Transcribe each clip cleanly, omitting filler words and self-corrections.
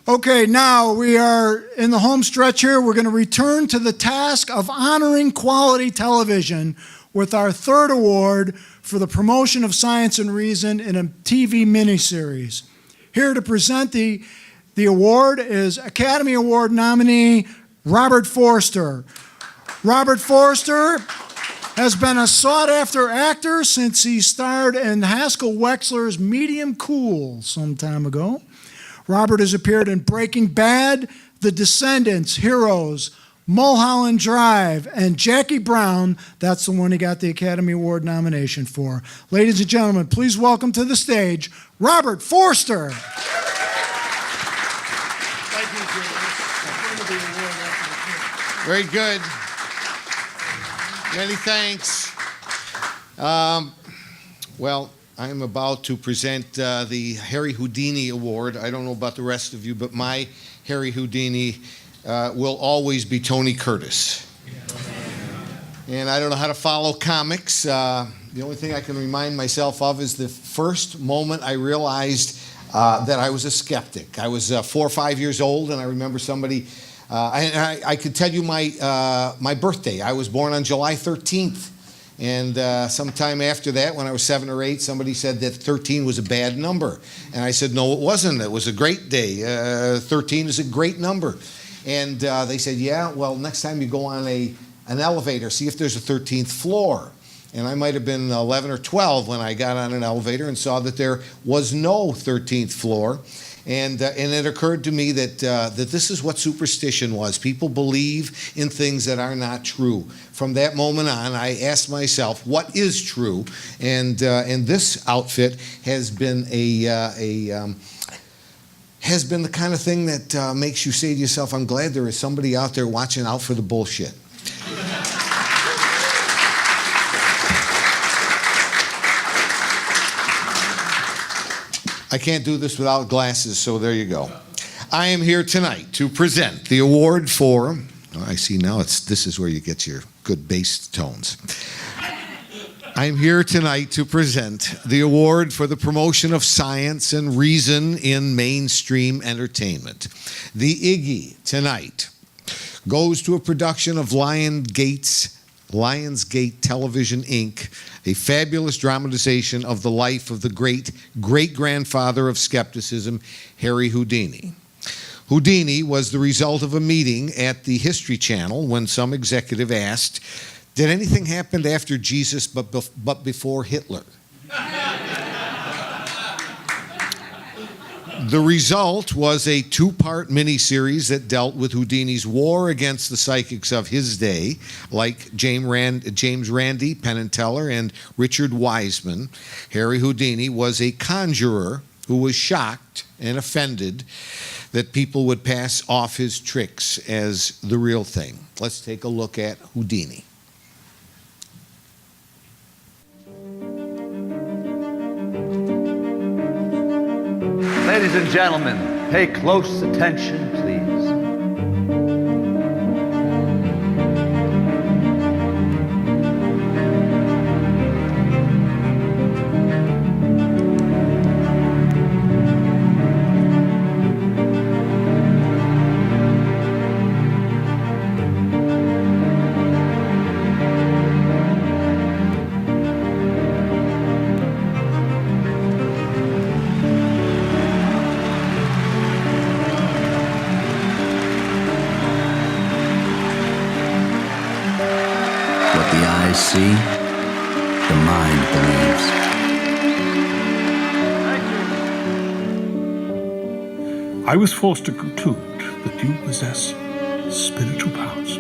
Okay, now we are in the home stretch here. We're going to return to the task of honoring quality television with our third award for the promotion of science and reason in a TV miniseries. Here to present the award is Academy Award nominee Robert Forster. Robert Forster has been a sought-after actor since he starred in Haskell Wexler's Medium Cool some time ago. Robert has appeared in Breaking Bad, The Descendants, Heroes, Mulholland Drive, and Jackie Brown. That's the one he got the Academy Award nomination for. Ladies and gentlemen, please welcome to the stage, Robert Forster. Thank you, Julius. Very good. Many thanks. Well, I'm about to present the Harry Houdini Award. I don't know about the rest of you, but my Harry Houdini will always be Tony Curtis. And I don't know how to follow comics. The only thing I can remind myself of is the first moment I realized that I was a skeptic. I was 4 or 5 years old, and I remember somebody, I could tell you my birthday. I was born on July 13th. And sometime after that, when I was 7 or 8, somebody said that 13 was a bad number. And I said, no, it wasn't. It was a great day. 13 is a great number. And they said, yeah, well, next time you go on an elevator, see if there's a 13th floor. And I might have been 11 or 12 when I got on an elevator and saw that there was no 13th floor. And it occurred to me that this is what superstition was. People believe in things that are not true. From that moment on, I asked myself, what is true? And this outfit has been has been the kind of thing that makes you say to yourself, I'm glad there is somebody out there watching out for the bullshit. I can't do this without glasses, so there you go. I am here tonight to present the award for, I see now this is where you get your good bass tones. I'm here tonight to present the award for the promotion of science and reason in mainstream entertainment. The IIG tonight goes to a production of Lionsgate Television, Inc., a fabulous dramatization of the life of the great-grandfather of skepticism, Harry Houdini. Houdini was the result of a meeting at the History Channel when some executive asked, did anything happen after Jesus but before Hitler? The result was a 2-part miniseries that dealt with Houdini's war against the psychics of his day, like James Randi, Penn and Teller, and Richard Wiseman. Harry Houdini was a conjurer who was shocked and offended that people would pass off his tricks as the real thing. Let's take a look at Houdini. Ladies and gentlemen, pay close attention, please. See, the mind believes. I was forced to conclude that you possess spiritual powers.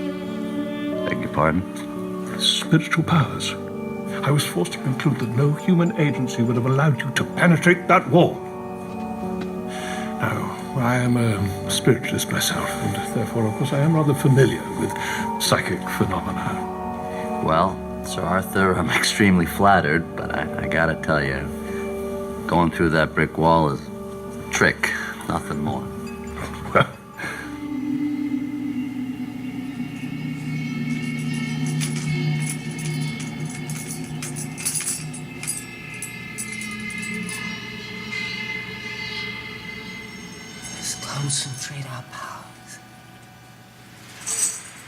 Beg your pardon? Spiritual powers. I was forced to conclude that no human agency would have allowed you to penetrate that wall. Now, I am a spiritualist myself, and therefore, of course, I am rather familiar with psychic phenomena. Well, Sir Arthur, I'm extremely flattered, but I gotta tell you, going through that brick wall is a trick, nothing more. This concentrate our powers,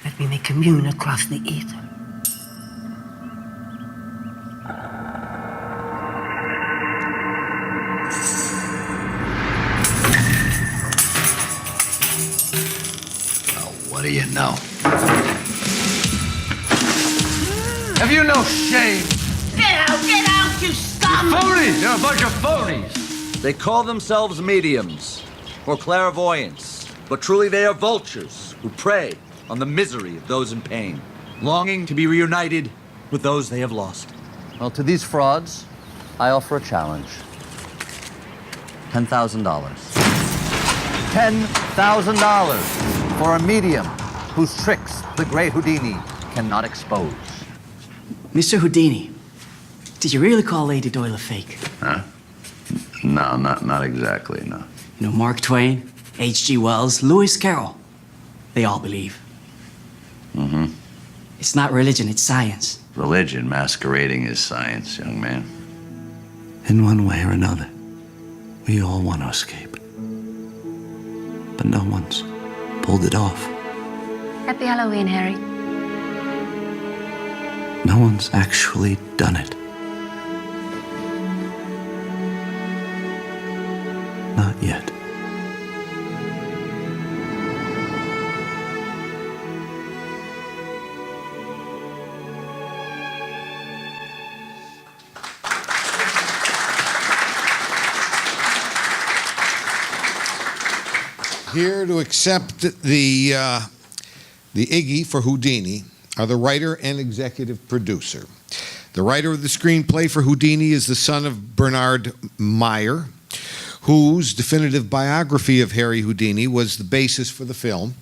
that we may commune across the ether. What do you know? Have you no shame? Get out, you scum! Phonies! You're a bunch of phonies! They call themselves mediums or clairvoyants, but truly they are vultures who prey on the misery of those in pain, longing to be reunited with those they have lost. Well, to these frauds, I offer a challenge. $10,000. $10,000 for a medium whose tricks the great Houdini cannot expose. Mr. Houdini, did you really call Lady Doyle a fake? Huh? No, not exactly, no. You know, Mark Twain, H.G. Wells, Lewis Carroll, they all believe. Mm-hmm. It's not religion, it's science. Religion masquerading as science, young man. In one way or another, we all want to escape. But no one's pulled it off. Happy Halloween, Harry. No one's actually done it. Not yet. Here to accept the Iggy for Houdini are the writer and executive producer. The writer of the screenplay for Houdini is the son of Bernard Meyer, whose definitive biography of Harry Houdini was the basis for the film.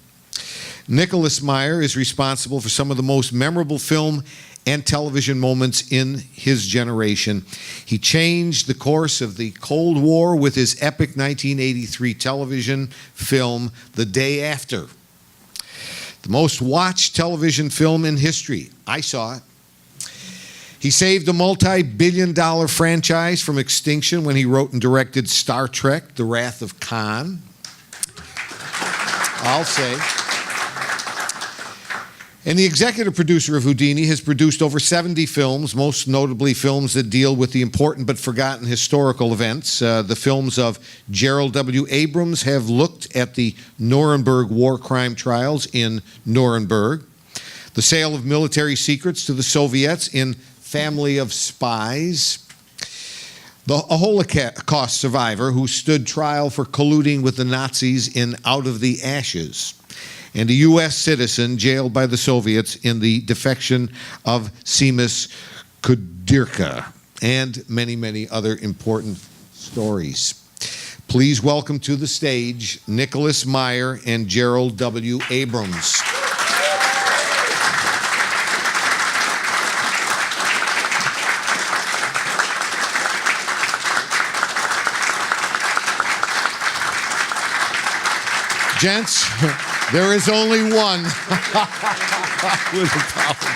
Nicholas Meyer is responsible for some of the most memorable film and television moments in his generation. He changed the course of the Cold War with his epic 1983 television film, The Day After. The most watched television film in history. I saw it. He saved a multi-billion-dollar franchise from extinction when he wrote and directed Star Trek, The Wrath of Khan. I'll say. And the executive producer of Houdini has produced over 70 films, most notably films that deal with the important but forgotten historical events. The films of Gerald W. Abrams have looked at the Nuremberg war crime trials in Nuremberg, the sale of military secrets to the Soviets in Family of Spies, a Holocaust survivor who stood trial for colluding with the Nazis in Out of the Ashes, and a U.S. citizen jailed by the Soviets in the defection of Seamus Kudirka, and many, many other important stories. Please welcome to the stage Nicholas Meyer and Gerald W. Abrams. Gents, there is only one. With a problem.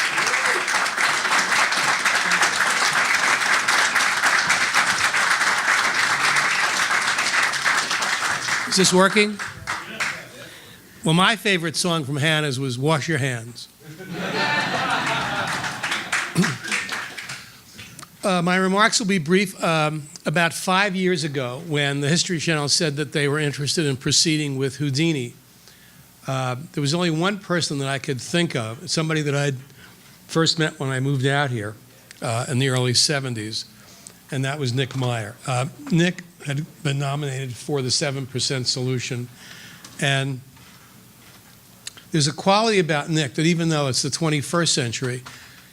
Is this working? Well, my favorite song from Hannah's was Wash Your Hands. My remarks will be brief. About 5 years ago, when the History Channel said that they were interested in proceeding with Houdini, there was only one person that I could think of, somebody that I'd first met when I moved out here in the early 70s, and that was Nick Meyer. Nick had been nominated for the 7% Solution, and there's a quality about Nick that even though it's the 21st century,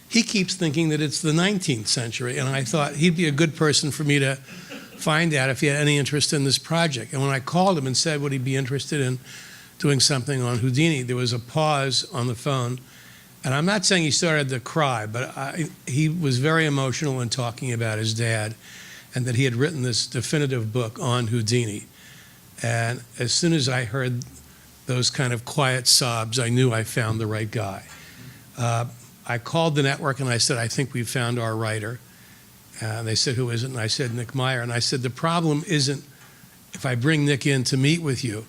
he keeps thinking that it's the 19th century, and I thought he'd be a good person for me to find out if he had any interest in this project. And when I called him and said, would he be interested in doing something on Houdini, there was a pause on the phone. And I'm not saying he started to cry, but he was very emotional in talking about his dad and that he had written this definitive book on Houdini. And as soon as I heard those kind of quiet sobs, I knew I found the right guy. I called the network and I said, I think we've found our writer. And they said, who is it? And I said, Nick Meyer. And I said, the problem isn't if I bring Nick in to meet with you.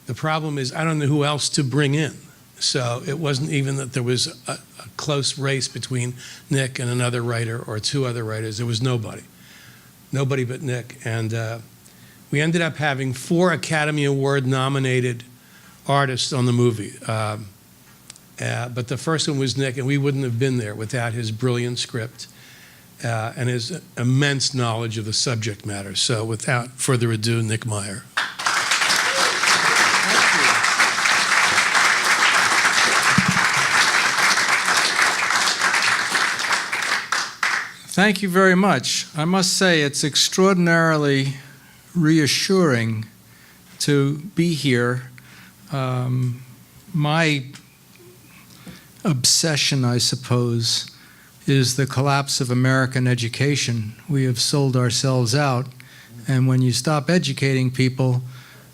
The problem is I don't know who else to bring in. So it wasn't even that there was a close race between Nick and another writer or two other writers. There was nobody but Nick. And we ended up having 4 Academy Award nominated artists on the movie. But the first one was Nick, and we wouldn't have been there without his brilliant script and his immense knowledge of the subject matter. So without further ado, Nick Meyer. Thank you very much. I must say it's extraordinarily reassuring to be here. My obsession, I suppose, is the collapse of American education. We have sold ourselves out, and when you stop educating people,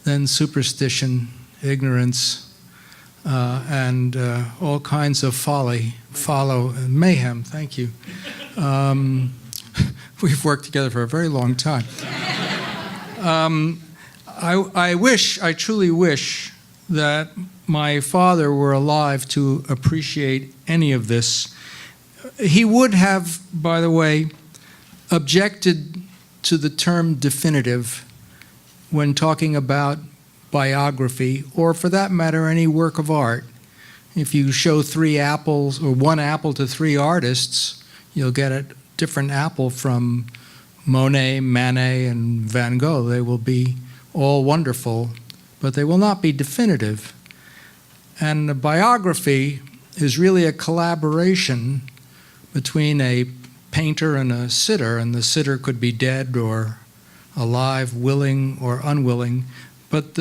then superstition, ignorance, and all kinds of folly follow, mayhem. Thank you. We've worked together for a very long time. I truly wish that my father were alive to appreciate any of this. He would have, by the way, objected to the term definitive when talking about biography, or for that matter, any work of art. If you show 3 apples or 1 apple to 3 artists, you'll get a different apple from Monet, Manet, and Van Gogh. They will be all wonderful, but they will not be definitive. And a biography is really a collaboration between a painter and a sitter, and the sitter could be dead or alive, willing or unwilling, but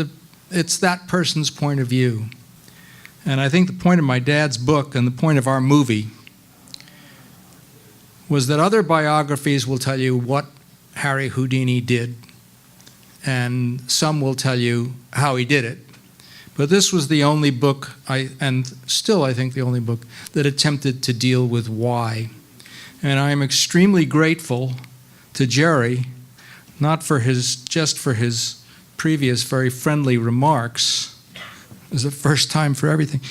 it's that person's point of view. And I think the point of my dad's book and the point of our movie was that other biographies will tell you what Harry Houdini did, and some will tell you how he did it. But this was the only book, and still I think the only book, that attempted to deal with why. And I am extremely grateful to Jerry, not for just for his previous very friendly remarks. It was the first time for everything.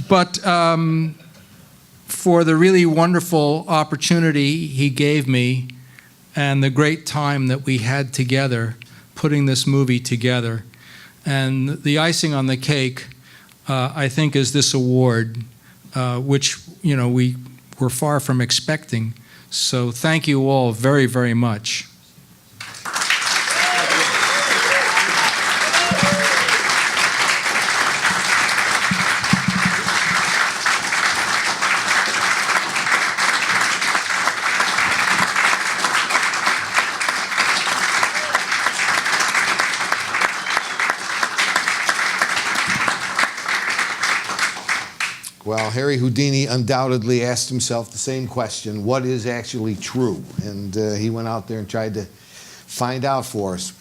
But for the really wonderful opportunity he gave me and the great time that we had together putting this movie together. And the icing on the cake, I think, is this award, which we were far from expecting. So thank you all very, very much. Well, Harry Houdini undoubtedly asked himself the same question: what is actually true? And he went out there and tried to find out for us.